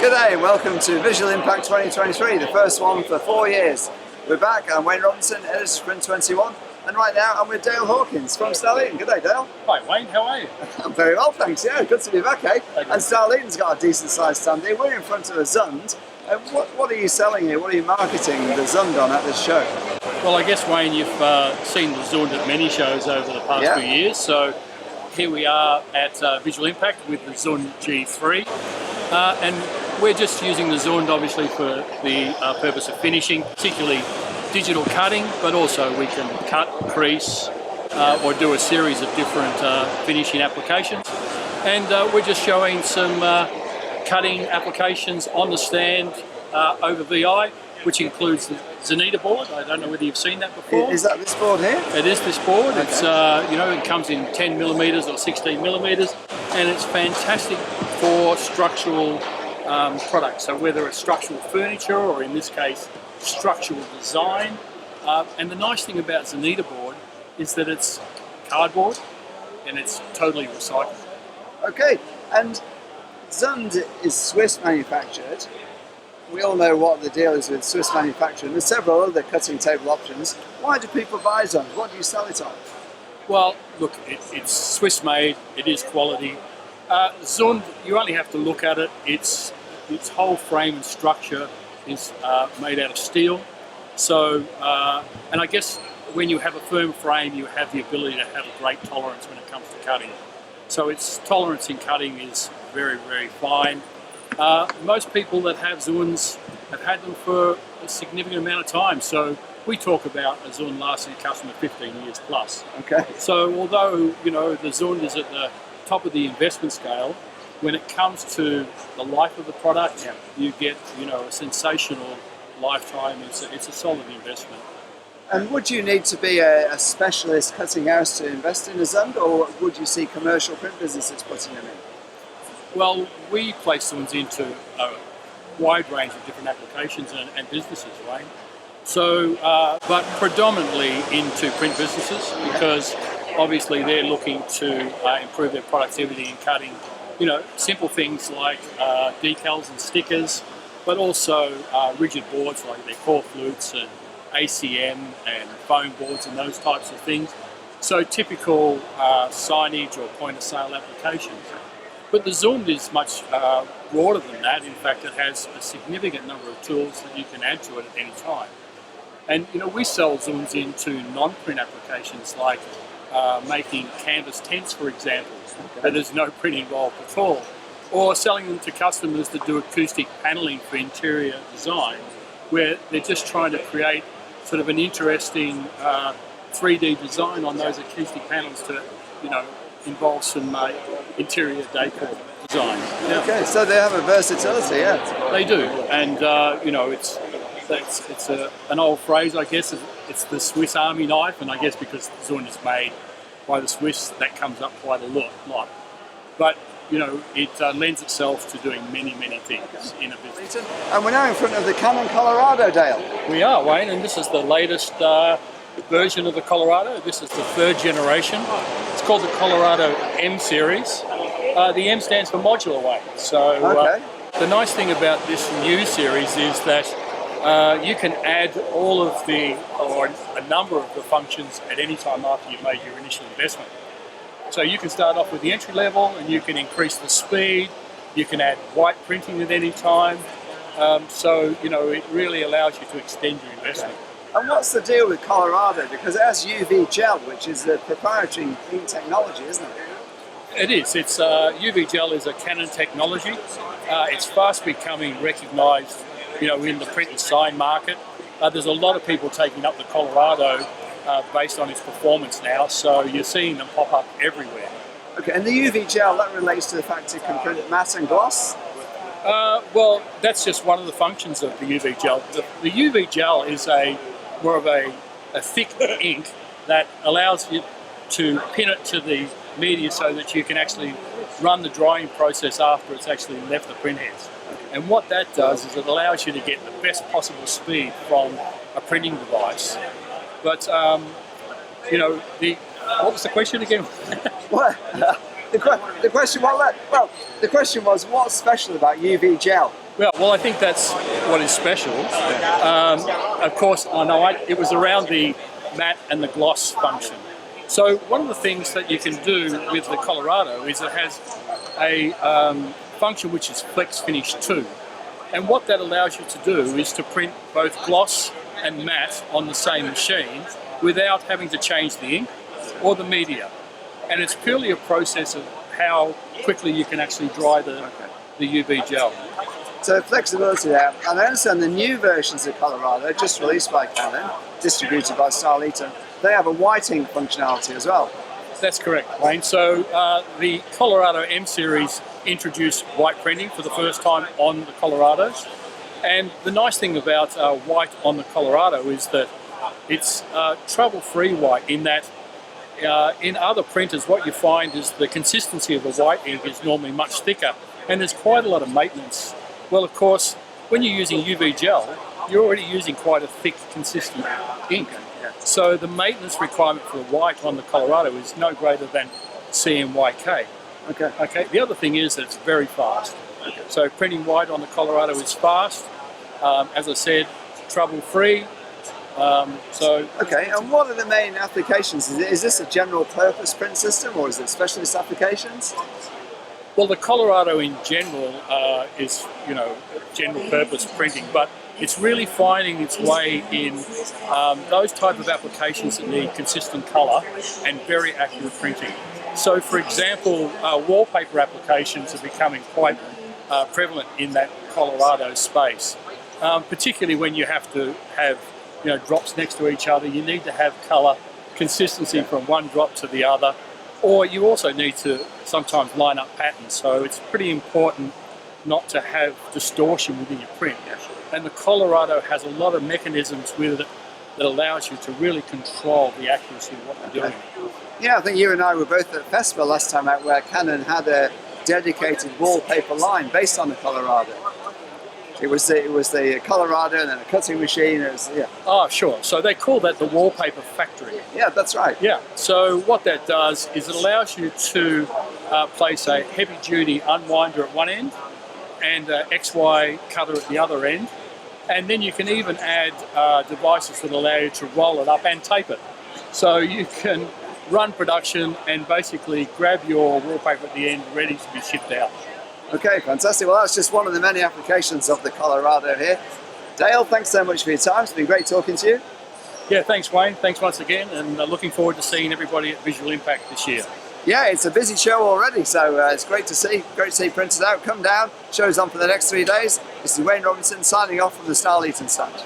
G'day and welcome to Visual Impact 2023, the first one for 4 years. We're back, I'm Wayne Robinson, editor of Sprint 21, and right now I'm with Dale Hawkins from Starleaton. G'day Dale. Hi Wayne, how are you? I'm very well, thanks, yeah, good to be back, eh? And Starleaton's got a decent sized stand here. We're in front of a Zund. What are you selling here? What are you marketing the Zund on at this show? Well, I guess Wayne, you've seen the Zund at many shows over the past few years, so here we are at Visual Impact with the Zund G3, and we're just using the Zund obviously for the purpose of finishing, particularly digital cutting, but also we can cut, crease, or do a series of different finishing applications. And we're just showing some cutting applications on the stand over VI, which includes the Zanita board. I don't know whether you've seen that before. Is that this board here? It is this board. Okay. It's it comes in 10mm or 16mm, and it's fantastic for structural products. So whether it's structural furniture or in this case structural design. And the nice thing about Zanita board is that it's cardboard and it's totally recyclable. Okay, and Zund is Swiss manufactured. We all know what the deal is with Swiss manufacturing. There's several other cutting table options. Why do people buy Zund? What do you sell it on? Well, look, it's Swiss made, it is quality. Zund, you only have to look at it, its whole frame and structure is made out of steel. So, and I guess when you have a firm frame, you have the ability to have a great tolerance when it comes to cutting. So its tolerance in cutting is very, very fine. Most people that have Zunds have had them for a significant amount of time. So we talk about a Zund lasting a customer 15 years plus. Okay. So although, the Zund is at the top of the investment scale, when it comes to the life of the product, you get, a sensational lifetime. It's a solid investment. And would you need to be a specialist cutting house to invest in a Zund, or would you see commercial print businesses putting them in? Well, we place Zunds into a wide range of different applications and businesses, Wayne. So, but predominantly into print businesses, because obviously they're looking to improve their productivity in cutting, simple things like decals and stickers, but also rigid boards like their core flutes and ACM and foam boards and those types of things. So typical signage or point of sale applications. But the Zund is much broader than that. In fact, it has a significant number of tools that you can add to it at any time. And we sell Zunds into non-print applications like making canvas tents, for example, where there's no print involved at all, or selling them to customers that do acoustic paneling for interior design, where they're just trying to create sort of an interesting 3D design on those acoustic panels to, involve some interior decor design. Yeah. Okay, so they have a versatility, yeah. They do, and it's an old phrase, I guess. It's the Swiss Army knife, and I guess because the Zund is made by the Swiss, that comes up quite a lot. But it lends itself to doing many things in a business. And we're now in front of the Canon Colorado, Dale. We are, Wayne, and this is the latest version of the Colorado. This is the third generation. It's called the Colorado M series. The M stands for modular, Wayne. So the nice thing about this new series is that you can add all of or a number of the functions at any time after you've made your initial investment. So you can start off with the entry level and you can increase the speed, you can add white printing at any time. So it really allows you to extend your investment. And what's the deal with Colorado? Because it has UV gel, which is the proprietary ink technology, isn't it? It is. It's UV gel is a Canon technology. It's fast becoming recognised, in the print and sign market. There's a lot of people taking up the Colorado based on its performance now, so you're seeing them pop up everywhere. Okay, and the UV gel, that relates to the fact it can print matte and gloss? Well, that's just one of the functions of the UV gel. The UV gel is more of a thick ink that allows you to pin it to the media so that you can actually run the drying process after it's actually left the print heads. And what that does is it allows you to get the best possible speed from a printing device. But, what was the question again? Well, The question, the question was, what's special about UV gel? Well, I think that's what is special. Of course, I know it was around the matte and the gloss function. So one of the things that you can do with the Colorado is it has a function which is Flex Finish 2. And what that allows you to do is to print both gloss and matte on the same machine without having to change the ink or the media. And it's purely a process of how quickly you can actually dry the UV gel. So flexibility there. And I understand the new versions of Colorado, just released by Canon, distributed by Starleaton, they have a white ink functionality as well. That's correct, Wayne. So the Colorado M series introduced white printing for the first time on the Colorados. And the nice thing about white on the Colorado is that it's trouble-free white, in that in other printers what you find is the consistency of the white ink is normally much thicker, and there's quite a lot of maintenance. Well, of course, when you're using UV gel, you're already using quite a thick, consistent ink. So the maintenance requirement for the white on the Colorado is no greater than CMYK. Okay. The other thing is that it's very fast. So printing white on the Colorado is fast. As I said, trouble-free. Okay, and what are the main applications? Is this a general purpose print system, or is it specialist applications? Well, the Colorado in general is, general purpose printing, but it's really finding its way in those type of applications that need consistent colour and very accurate printing. So, for example, wallpaper applications are becoming quite prevalent in that Colorado space, particularly when you have to have drops next to each other. You need to have colour consistency from one drop to the other, or you also need to sometimes line up patterns. So it's pretty important not to have distortion within your print. And the Colorado has a lot of mechanisms with it that allows you to really control the accuracy of what you're doing. Yeah, I think you and I were both at festival last time out, where Canon had a dedicated wallpaper line based on the Colorado. It was the Colorado and then a cutting machine. Oh, sure. So they call that the wallpaper factory. Yeah, that's right. Yeah. So what that does is it allows you to place a heavy-duty unwinder at one end and an XY cutter at the other end, and then you can even add devices that allow you to roll it up and tape it. So you can run production and basically grab your wallpaper at the end ready to be shipped out. Okay, fantastic. Well, that's just one of the many applications of the Colorado here. Dale, thanks so much for your time. It's been great talking to you. Yeah, thanks, Wayne. Thanks once again, and looking forward to seeing everybody at Visual Impact this year. Yeah, it's a busy show already, so it's great to see printers out. Come down, show's on for the next 3 days. This is Wayne Robinson signing off from the Starleaton stand.